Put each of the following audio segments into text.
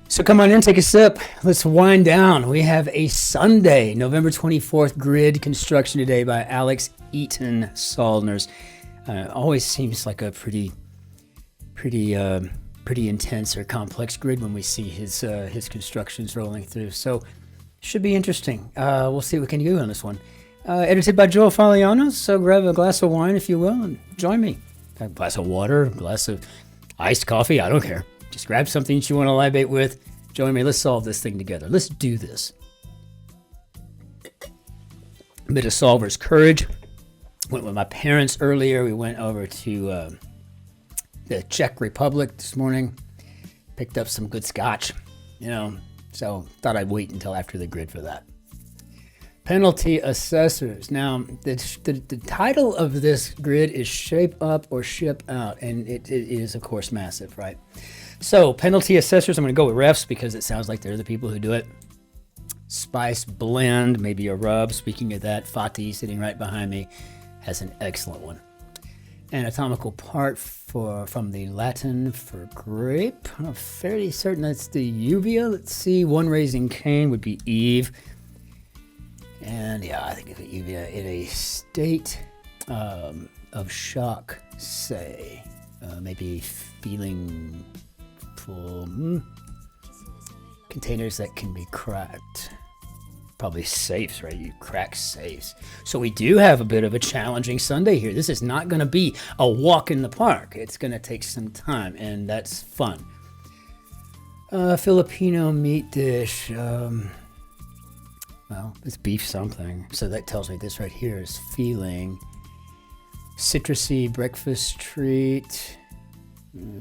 So come on in, take a sip. Let's wind down. We have a Sunday, November 24th grid construction today by Alex Eaton Saldners. Always seems like a pretty intense or complex grid when we see his constructions rolling through. So should be interesting. We'll see what we can do on this one. Edited by Joel Faliano. So grab a glass of wine, if you will, and join me. A glass of water, a glass of iced coffee. I don't care. Just grab something that you want to libate with. Join me. Let's solve this thing together. Let's do this. A bit of solver's courage. Went with my parents earlier. We went over to the Czech Republic this morning. Picked up some good scotch, so thought I'd wait until after the grid for that. Penalty assessors. Now, the title of this grid is Shape Up or Ship Out, and it is, of course, massive, right? So, penalty assessors, I'm going to go with refs because it sounds like they're the people who do it. Spice blend, maybe a rub. Speaking of that, Fatih, sitting right behind me, has an excellent one. Anatomical part from the Latin for grape. I'm fairly certain that's the uvea. Let's see, one raising cane would be Eve. And yeah, I think it's uvea in a state of shock, say. Maybe feeling full. Containers that can be cracked. Probably safes, right? You crack safes. So we do have a bit of a challenging Sunday here. This is not going to be a walk in the park. It's going to take some time, and that's fun. Filipino meat dish. Well, it's beef something. So that tells me this right here is feeling. Citrusy breakfast treat.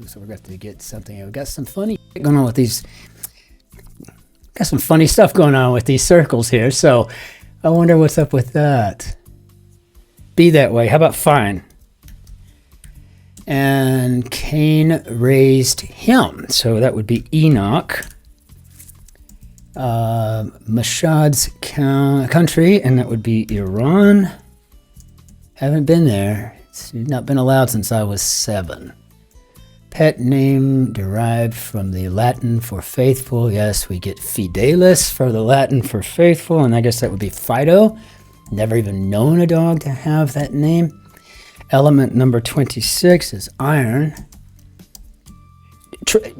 So we're going to get something. We've got some funny going on with these. Got some funny stuff going on with these circles here. So I wonder what's up with that. Be that way. How about fine? And Cain raised him. So that would be Enoch. Mashad's country, and that would be Iran. Haven't been there. It's not been allowed since I was 7. Pet name derived from the Latin for faithful. Yes, we get fidelis for the Latin for faithful, and I guess that would be Fido. Never even known a dog to have that name. Element number 26 is iron.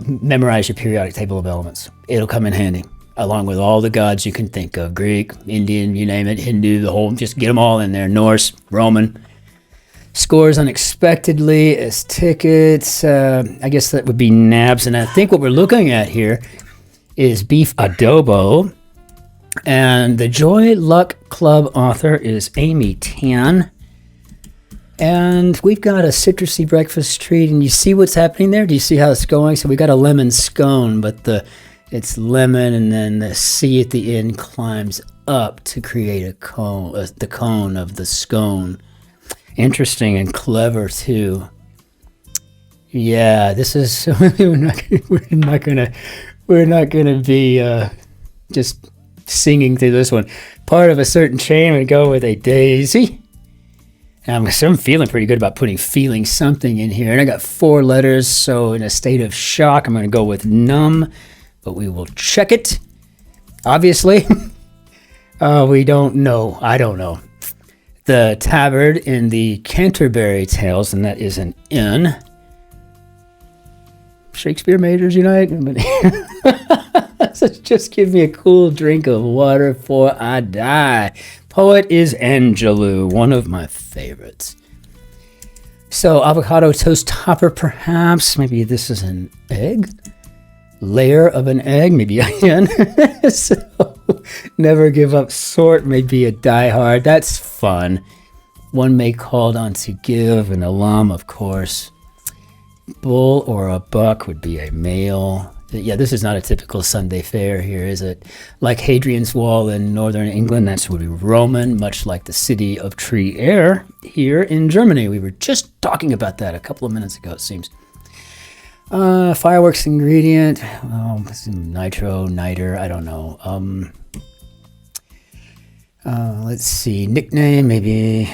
Memorize your periodic table of elements. It'll come in handy, along with all the gods you can think of. Greek, Indian, you name it, Hindu, the whole, just get them all in there. Norse, Roman. Scores unexpectedly as tickets. I guess that would be nabs. And I think what we're looking at here is beef adobo. And the Joy Luck Club author is Amy Tan. And we've got a citrusy breakfast treat. And you see what's happening there? Do you see how it's going? So we got a lemon scone, but it's lemon, and then the C at the end climbs up to create a cone, the cone of the scone. Interesting and clever too. Yeah, this is we're not gonna be just singing through this one. Part of a certain chain would go with a daisy. And I'm feeling pretty good about putting feeling something in here. And I got 4 letters, so in a state of shock, I'm gonna go with numb, but we will check it. Obviously, we don't know. I don't know. The tabard in the Canterbury Tales, and that is an N. Shakespeare Majors Unite. So just give me a cool drink of water before I die. Poet is Angelou, one of my favorites. So avocado toast topper, perhaps. Maybe this is an egg. Layer of an egg, maybe a hen. So never give up sort, maybe a diehard. That's fun. One may called on to give, an alum, of course. Bull or a buck would be a male. Yeah, this is not a typical Sunday fare here, is it? Like Hadrian's Wall in northern England, that would be Roman, much like the city of Trier here in Germany. We were just talking about that a couple of minutes ago, it seems. Fireworks ingredient, niter, I don't know. Let's see, nickname, maybe.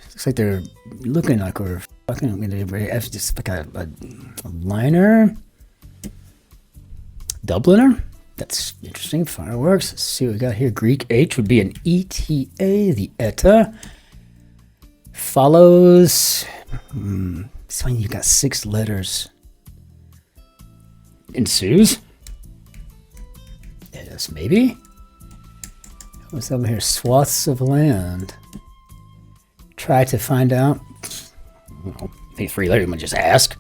Looks like they're looking like we're fucking. I'm gonna just like a liner. Dubliner. That's interesting. Fireworks. Let's see what we got here. Greek H would be an ETA, the ETA. Follows. This one, you got 6 letters. Ensues. Yes, maybe. What's over here? Swaths of land. Try to find out. Well, I think 3 letters. I'm gonna just ask.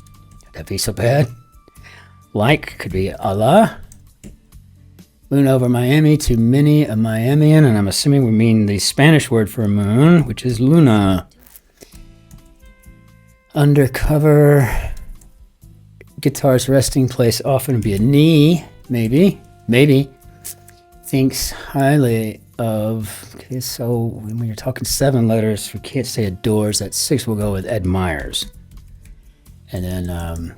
Could that be so bad? Like could be Allah. Moon over Miami to many a Miamian, and I'm assuming we mean the Spanish word for moon, which is luna. Undercover. Guitar's resting place often would be a knee, maybe. Thinks highly of. Okay, so when you're talking 7 letters, we can't say adores. That's 6. We'll go with admires. And then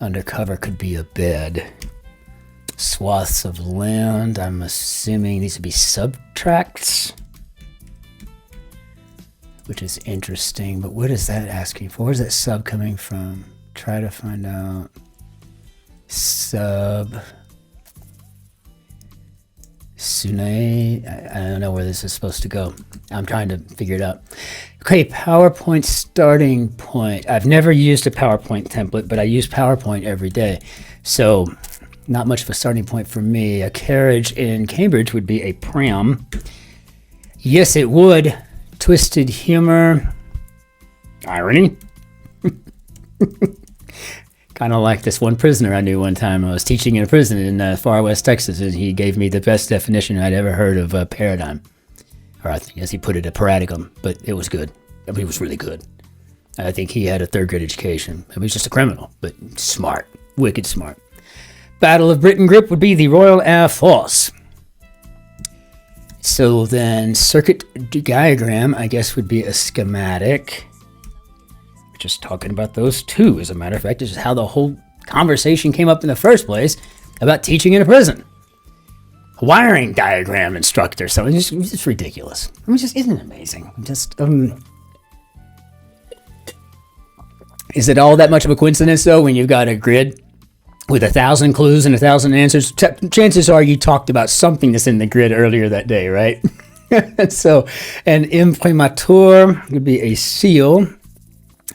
undercover could be a bed. Swaths of land. I'm assuming these would be subtracts, which is interesting. But what is that asking for? Where's that sub coming from? Try to find out. Sub. Sune. I don't know where this is supposed to go. I'm trying to figure it out. Okay, PowerPoint starting point. I've never used a PowerPoint template, but I use PowerPoint every day. So not much of a starting point for me. A carriage in Cambridge would be a pram. Yes, it would. Twisted humor. Irony. Kind of like this one prisoner I knew one time. I was teaching in a prison in far west Texas, and he gave me the best definition I'd ever heard of a paradigm. Or I think, as he put it, a paradigm, but it was good. I mean, it was really good. I think he had a 3rd grade education. He was just a criminal, but smart, wicked smart. Battle of Britain grip would be the Royal Air Force. So then circuit diagram, I guess, would be a schematic. Just talking about those 2, as a matter of fact. This is how the whole conversation came up in the first place about teaching in a prison. A wiring diagram instructor, so it's just ridiculous. I mean, just isn't it amazing? Just is it all that much of a coincidence though when you've got a grid with 1,000 clues and 1,000 answers? Chances are you talked about something that's in the grid earlier that day, right? So, an imprimatur would be a seal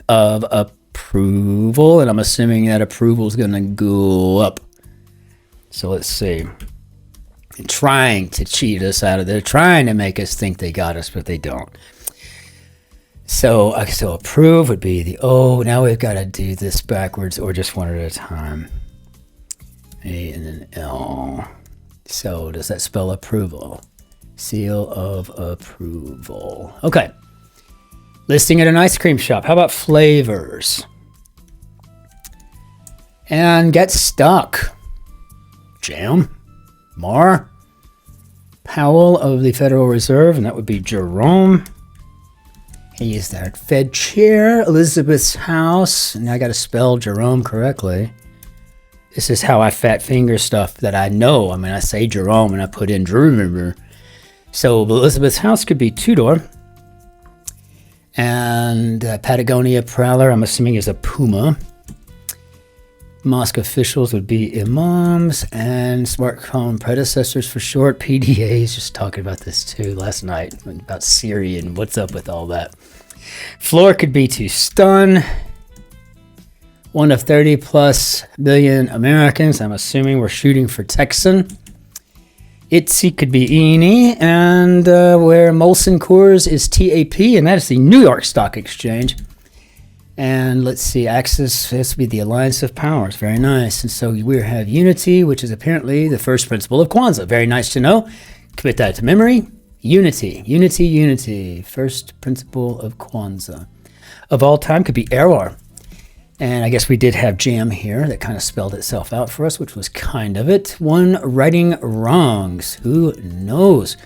of approval, and I'm assuming that approval is going to go up. So let's see. They're trying to cheat us out of there, trying to make us think they got us, but they don't. So approve would be the O. Now we've got to do this backwards or just one at a time. A and then L. So does that spell approval? Seal of approval. Okay. Listing at an ice cream shop. How about flavors? And get stuck. Jam. Mar. Powell of the Federal Reserve, and that would be Jerome. He is there. Fed chair. Elizabeth's house. And I got to spell Jerome correctly. This is how I fat finger stuff that I know. I mean, I say Jerome and I put in Drew. So Elizabeth's house could be 2-door. And Patagonia Prowler, I'm assuming, is a puma. Mosque officials would be imams, and smartphone predecessors for short. PDAs, just talking about this too last night, about Siri and what's up with all that. Floor could be to stun. 1 of 30 plus billion Americans. I'm assuming we're shooting for Texan. ITSY could be Eenie, and where Molson Coors is TAP, and that is the New York Stock Exchange. And let's see, Axis has to be the Alliance of Powers. Very nice. And so we have unity, which is apparently the first principle of Kwanzaa. Very nice to know. Commit that to memory. Unity, unity, unity. First principle of Kwanzaa. Of all time could be error. And I guess we did have jam here that kind of spelled itself out for us, which was kind of it. 1, righting wrongs. Who knows?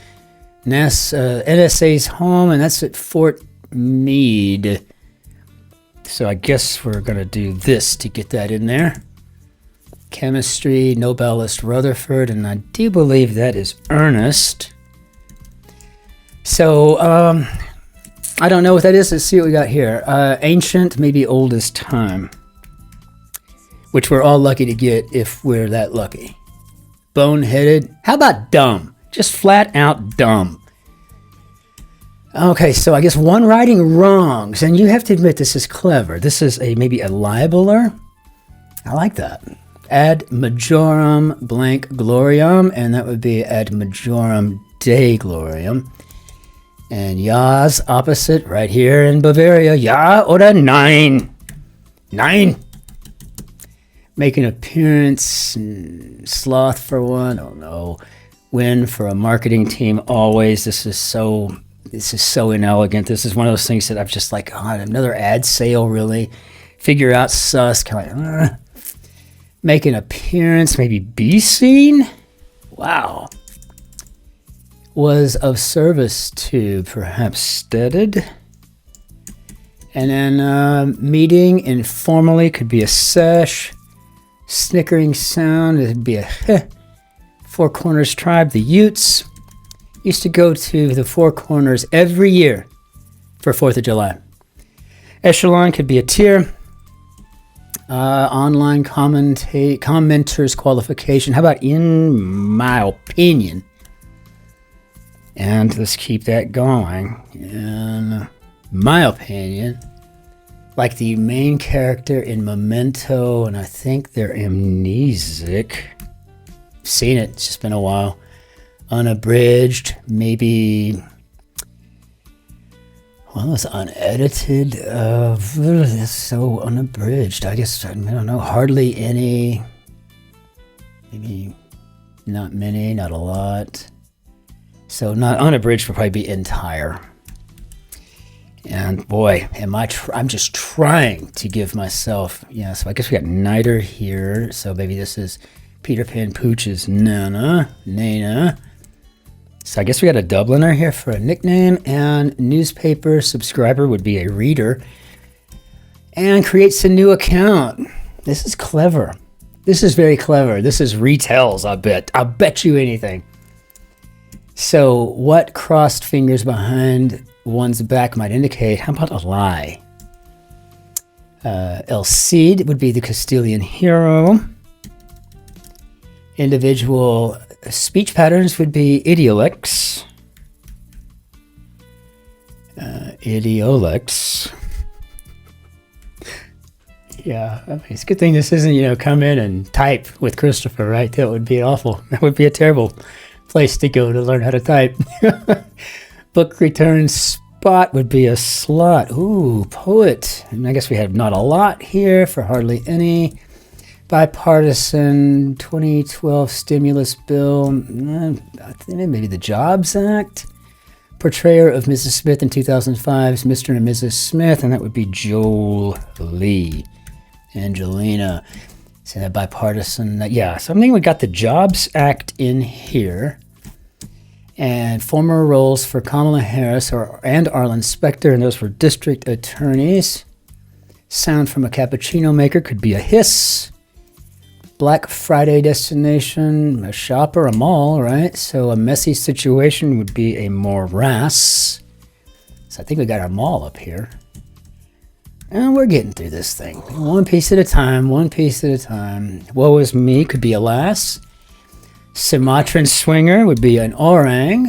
NSA's home, and that's at Fort Meade. So I guess we're going to do this to get that in there. Chemistry, Nobelist Rutherford, and I do believe that is Ernest. So, I don't know what that is. Let's see what we got here. Ancient, maybe old as time. which we're all lucky to get if we're that lucky. Boneheaded. How about dumb? Just flat out dumb. Okay, so I guess one writing wrongs, and you have to admit this is clever. This is maybe a libeler. I like that. Ad majorem blank gloriam, and that would be ad majorem Dei gloriam. And Ja's opposite right here in Bavaria. Ja oder nein? Nein. Make an appearance. Sloth for one. Oh no. Win for a marketing team always. This is so inelegant. This is one of those things that I'm just like, oh, another ad sale, really. Figure out sus. Kind of, make an appearance, maybe be seen. Wow. Was of service to, perhaps steaded. And then meeting informally could be a sesh. Snickering sound, it'd be a heh. Four Corners tribe, the Utes, used to go to the Four Corners every year for 4th of July. Echelon could be a tier. Online commenters qualification. How about in my opinion? And let's keep that going. In my opinion, like the main character in Memento, and I think they're amnesic. Seen it, it's just been a while. Unabridged, maybe. Well, it's unedited. It's so unabridged. I guess, I don't know, hardly any. Maybe not many, not a lot. So not unabridged would probably be entire. And boy, I'm just trying to give myself, so I guess we got Niter here. So maybe this is Peter Pan Pooch's Nana. So I guess we got a Dubliner here for a nickname, and newspaper subscriber would be a reader, and creates a new account. This is clever. This is very clever. This is retells, I bet. I'll bet you anything. So what crossed fingers behind one's back might indicate? How about a lie? El Cid would be the Castilian hero. Individual speech patterns would be idiolects. Idiolects. Yeah, I mean, it's a good thing this isn't, come in and type with Christopher, right? That would be awful. That would be a terrible place to go to learn how to type. Book return spot would be a slot. Ooh, poet. And I guess we have not a lot here for hardly any. Bipartisan 2012 stimulus bill. I think maybe the Jobs Act. Portrayer of Mrs. Smith in 2005's Mr. and Mrs. Smith, and that would be Joel Lee. Angelina. So that bipartisan. So I'm thinking we got the Jobs Act in here. And former roles for Kamala Harris and Arlen Specter, and those were district attorneys. Sound from a cappuccino maker could be a hiss. Black Friday destination, a shop or a mall, right? So a messy situation would be a morass. So I think we got our mall up here. And we're getting through this thing. One piece at a time, one piece at a time. Woe is me could be a lass. Sumatran swinger would be an orang.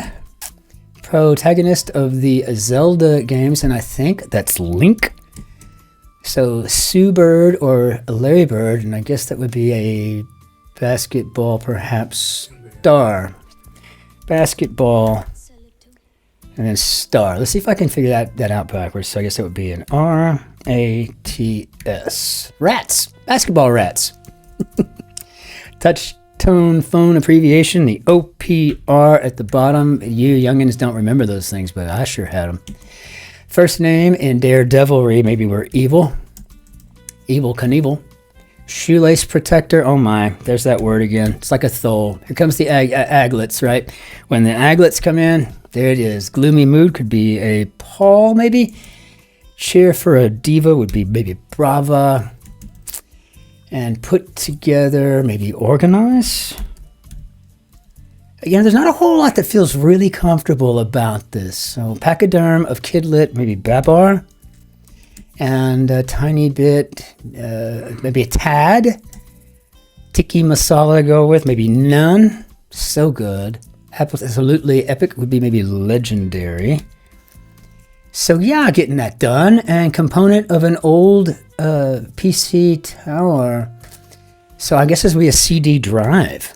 Protagonist of the Zelda games, and I think that's Link. So Sue Bird or Larry Bird, and I guess that would be a basketball, perhaps star. Basketball, and then star. Let's see if I can figure that out backwards. So I guess that would be an R-A-T-S. Rats. Basketball rats. Touch tone phone abbreviation, the OPR at the bottom. You youngins don't remember those things, but I sure had them. First name in Daredevilry, maybe we're evil. Evil Knievel. Shoelace protector, oh my, there's that word again. It's like a thole. Here comes the aglets, right? When the aglets come in, there it is. Gloomy mood could be a Paul, maybe. Cheer for a diva would be maybe Brava. And put together, maybe organize. There's not a whole lot that feels really comfortable about this. So pachyderm of kidlit, maybe Babar. and a tiny bit, maybe a tad. Tikka masala to go with, maybe none. So good. Absolutely epic would be maybe legendary. So yeah, getting that done. And component of an old PC tower. So I guess this would be a CD drive.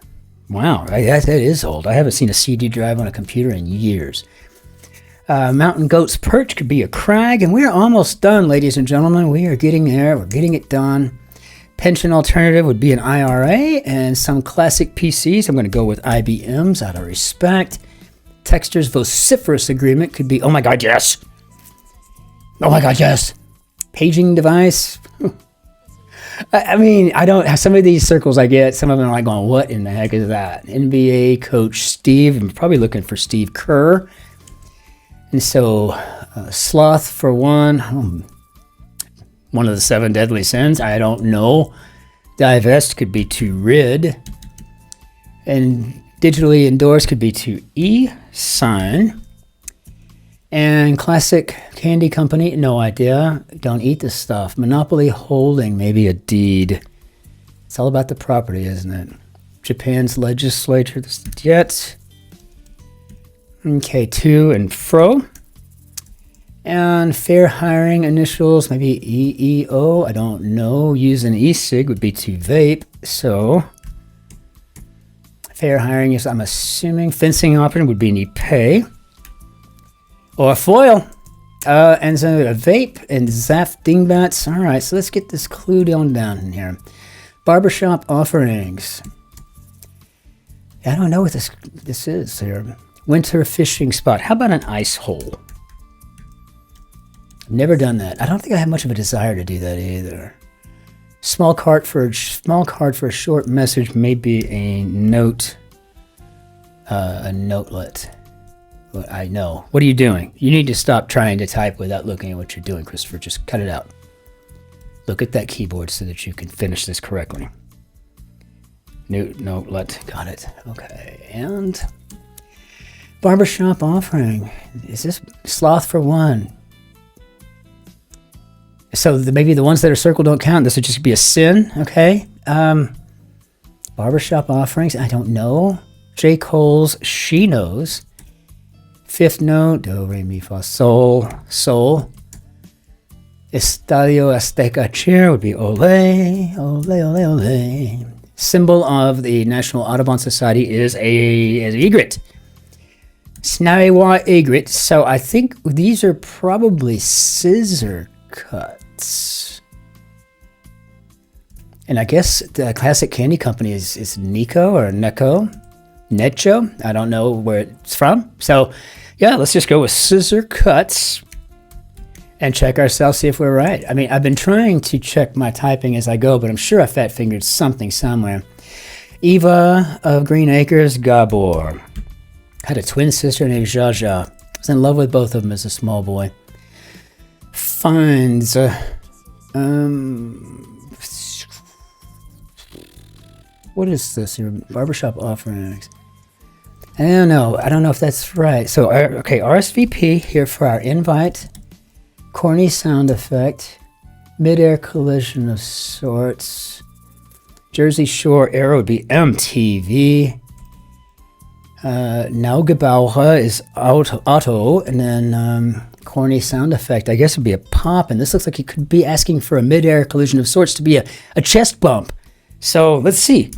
Wow, that is old. I haven't seen a CD drive on a computer in years. Mountain Goat's Perch could be a crag. And we're almost done, ladies and gentlemen. We are getting there. We're getting it done. Pension alternative would be an IRA and some classic PCs. I'm going to go with IBM's out of respect. Texter's vociferous agreement could be, oh my God, yes. Oh my God, yes. Paging device. I mean, I don't have some of these circles I get. Some of them are like going, what in the heck is that? NBA coach Steve. I'm probably looking for Steve Kerr. And so sloth for one. One of the 7 deadly sins. I don't know. Divest could be to rid. And digitally endorsed could be to e-sign. And classic candy company, no idea. Don't eat this stuff. Monopoly holding, maybe a deed. It's all about the property, isn't it? Japan's legislature, this yet. Okay, to and fro. And fair hiring initials, maybe EEO, I don't know. Use an e-cig would be to vape. So fair hiring is, I'm assuming, fencing operative would be need pay. Or foil. And so a vape and Zaf dingbats. All right, so let's get this clued on down in here. Barbershop offerings. I don't know what this is here. Winter fishing spot. How about an ice hole? I've never done that. I don't think I have much of a desire to do that either. Small card for a short message, maybe a note, a notelet. Well, I know. What are you doing? You need to stop trying to type without looking at what you're doing, Christopher. Just cut it out. Look at that keyboard so that you can finish this correctly. Notelet. Got it. Okay. And barbershop offering. Is this sloth for one? So maybe the ones that are circled don't count. This would just be a sin, okay? Barbershop offerings, I don't know. J. Cole's She Knows. Fifth note, do, re, mi, fa, sol, sol. Estadio Azteca cheer would be ole, ole, ole, ole. Symbol of the National Audubon Society is egret. Snarewa egret. So I think these are probably scissor cuts. And I guess the classic candy company is Nico or Neko. Necho. I don't know where it's from. So yeah, let's just go with scissor cuts and check ourselves, see if we're right. I mean, I've been trying to check my typing as I go, but I'm sure I fat fingered something somewhere. Eva of Green Acres, Gabor. Had a twin sister named Jaja. Was in love with both of them as a small boy. Finds. What is this here? Barbershop offerings. I don't know. I don't know if that's right. So, okay, RSVP here for our invite. Corny sound effect. Mid-air collision of sorts. Jersey Shore arrow would be MTV. Naugebauer is auto, and then corny sound effect. I guess it would be a pop, and this looks like it could be asking for a mid-air collision of sorts to be a chest bump. So let's see.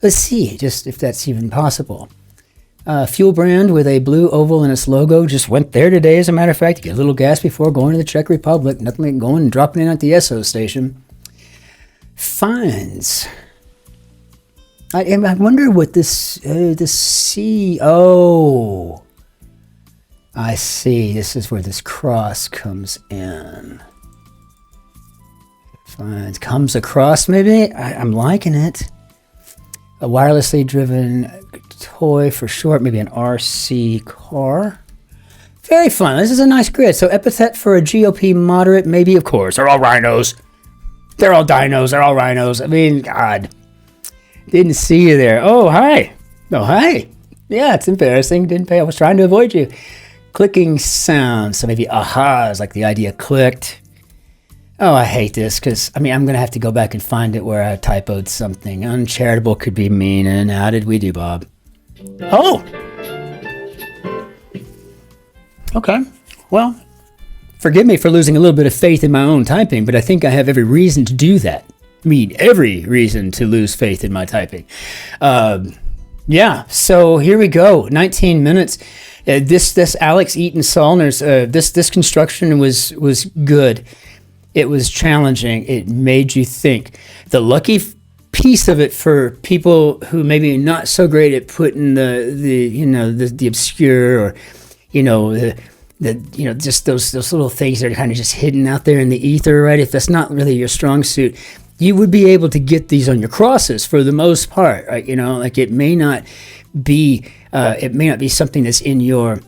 Let's see just if that's even possible. Fuel brand with a blue oval in its logo just went there today, as a matter of fact. You get a little gas before going to the Czech Republic. Nothing like going and dropping in at the Esso station. Fines. I wonder what this C. Oh, I see. This is where this cross comes in. Fines comes across. Maybe I'm liking it. A wirelessly driven toy for short. Maybe an RC car. Very fun. This is a nice grid. So epithet for a GOP moderate. Maybe, of course. They're all rhinos. They're all dinos. They're all rhinos. I mean, God. Didn't see you there. Oh, hi. Oh, hi. Yeah, it's embarrassing. Didn't pay. I was trying to avoid you. Clicking sound. So maybe aha is like the idea clicked. Oh, I hate this because, I mean, I'm going to have to go back and find it where I typoed something. Uncharitable could be mean, and how did we do, Bob? Oh! Okay. Well, forgive me for losing a little bit of faith in my own typing, but I think I have every reason to do that. I mean, every reason to lose faith in my typing. Yeah, so here we go. 19 minutes. This Alex Eaton Salner's, this construction was good. It was challenging. It made you think. The lucky piece of it for people who maybe not so great at putting the obscure or just those little things that are kind of just hidden out there in the ether, right? If that's not really your strong suit, you would be able to get these on your crosses for the most part, right? Like it may not be something that's in your.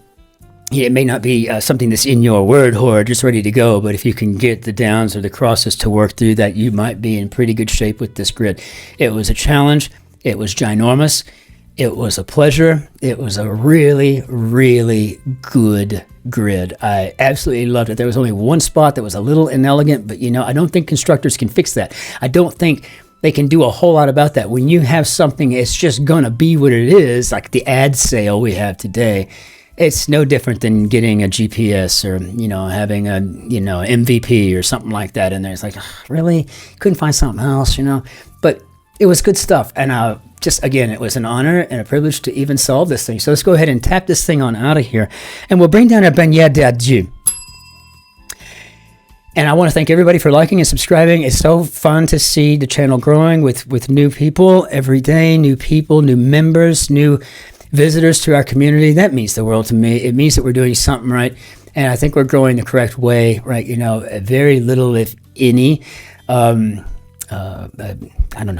It may not be something that's in your word hoard just ready to go, but if you can get the downs or the crosses to work through that, you might be in pretty good shape with this grid. It was a challenge. It was ginormous. It was a pleasure. It was a really, really good grid. I absolutely loved it. There was only one spot that was a little inelegant, but I don't think constructors can fix that. I don't think they can do a whole lot about that. When you have something, it's just going to be what it is, like the ad sale we have today. It's no different than getting a GPS or, having a, MVP or something like that in there. It's like, really? Couldn't find something else, But it was good stuff. And again, it was an honor and a privilege to even solve this thing. So let's go ahead and tap this thing on out of here. And we'll bring down our beignet d'adieu. And I want to thank everybody for liking and subscribing. It's so fun to see the channel growing with new people every day, new people, new members, new visitors to our community. That means the world to me. It means that we're doing something right, and I think we're growing the correct way, right? Very little, if any,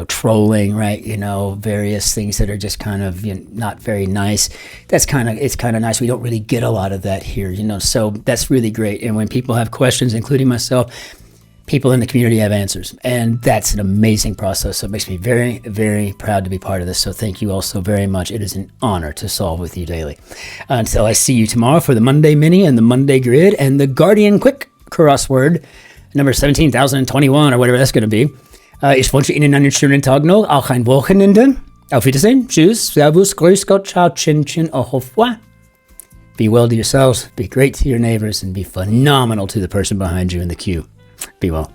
trolling, right? Various things that are just kind of not very nice. It's kind of nice. We don't really get a lot of that here, so that's really great. And when people have questions, including myself, people in the community have answers, and that's an amazing process. So it makes me very, very proud to be part of this. So thank you all so very much. It is an honor to solve with you daily. Until I see you tomorrow for the Monday Mini and the Monday Grid and the Guardian Quick Crossword, number 17,021 or whatever that's going to be. Ich wünsche Ihnen einen schönen Tag noch, auch ein Wochenende. Auf Wiedersehen. Tschüss. Servus. Grüß Gott. Ciao. Cin-Cin. Au revoir. Be well to yourselves. Be great to your neighbors, and be phenomenal to the person behind you in the queue. Be well.